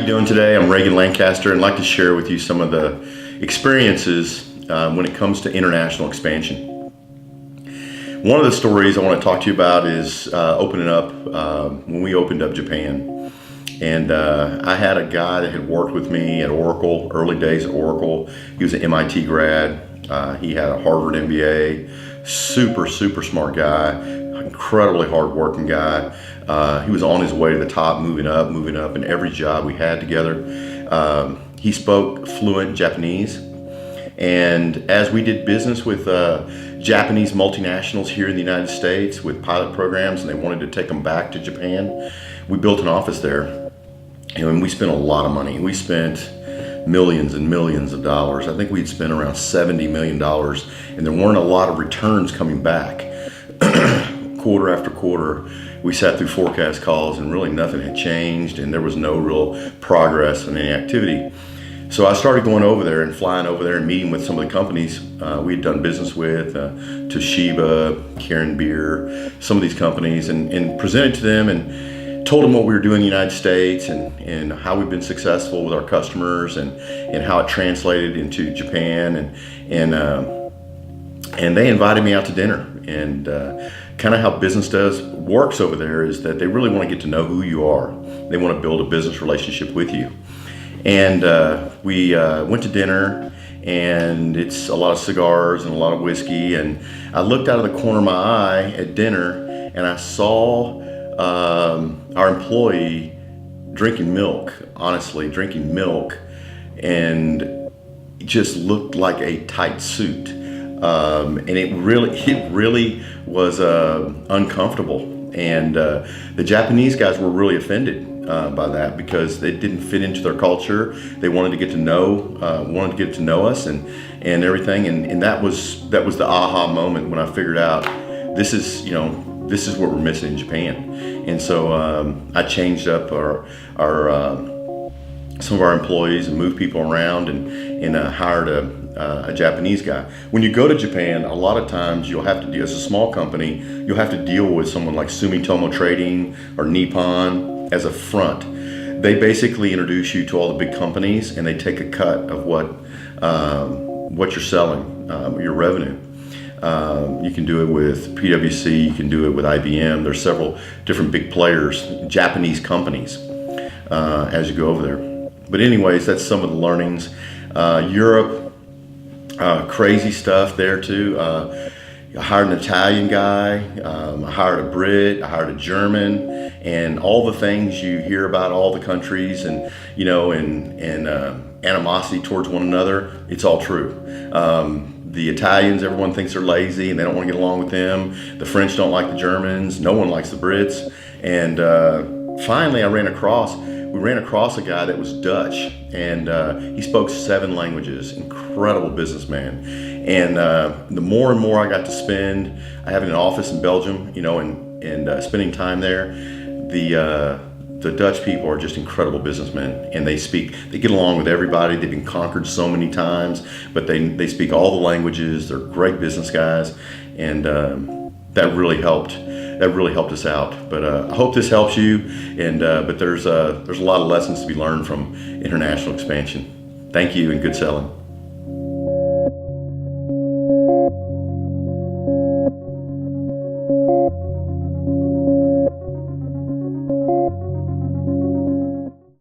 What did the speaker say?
you doing today? I'm Reagan Lancaster and I'd like to share with you some of the experiences when it comes to international expansion. One of the stories I want to talk to you about is opening up when we opened up Japan. And I had a guy that had worked with me at Oracle, early days at Oracle. He was an MIT grad. He had a Harvard MBA, super smart guy, incredibly hardworking guy. He was on his way to the top, moving up in every job we had together. He spoke fluent Japanese. And as we did business with Japanese multinationals here in the United States with pilot programs, and they wanted to take them back to Japan, we built an office there. And we spent a lot of money. We spent millions and millions of dollars. I think we'd spent around $70 million, and there weren't a lot of returns coming back. Quarter after quarter, we sat through forecast calls and really nothing had changed, and there was no real progress in any activity. So I started going over there and flying over there and meeting with some of the companies we had done business with, Toshiba, Karen Beer, some of these companies, and presented to them and told them what we were doing in the United States and how we've been successful with our customers and how it translated into Japan, and they invited me out to dinner. And kind of how business works over there is that they really want to get to know who you are. They want to build a business relationship with you. And we went to dinner, and it's a lot of cigars and a lot of whiskey. And I looked out of the corner of my eye at dinner, and I saw our employee drinking milk, and it just looked like a tight suit. And it really was uncomfortable. And the Japanese guys were really offended by that because it didn't fit into their culture. They wanted to get to know us and everything. And that was the aha moment when I figured out this is what we're missing in Japan. And so I changed up some of our employees and moved people around and hired a Japanese guy. When you go to Japan, a lot of times you'll have to deal, as a small company, you'll have to deal with someone like Sumitomo Trading or Nippon as a front. They basically introduce you to all the big companies, and they take a cut of what you're selling, your revenue. You can do it with PwC, you can do it with IBM. There's several different big players, Japanese companies, as you go over there. But anyways, that's some of the learnings. Europe, crazy stuff there too. I hired an Italian guy, I hired a Brit, I hired a German, and all the things you hear about all the countries and animosity towards one another, it's all true. The Italians, everyone thinks they're lazy and they don't want to get along with them. The French don't like the Germans. No one likes the Brits. And finally, we ran across a guy that was Dutch, and he spoke 7 languages. Incredible businessman. And the more and more I got to spend, I have an office in Belgium, and spending time there, the Dutch people are just incredible businessmen, and they get along with everybody. They've been conquered so many times, but they speak all the languages. They're great business guys, and that really helped us out. But I hope this helps you, but there's a lot of lessons to be learned from international expansion. Thank you, and good selling.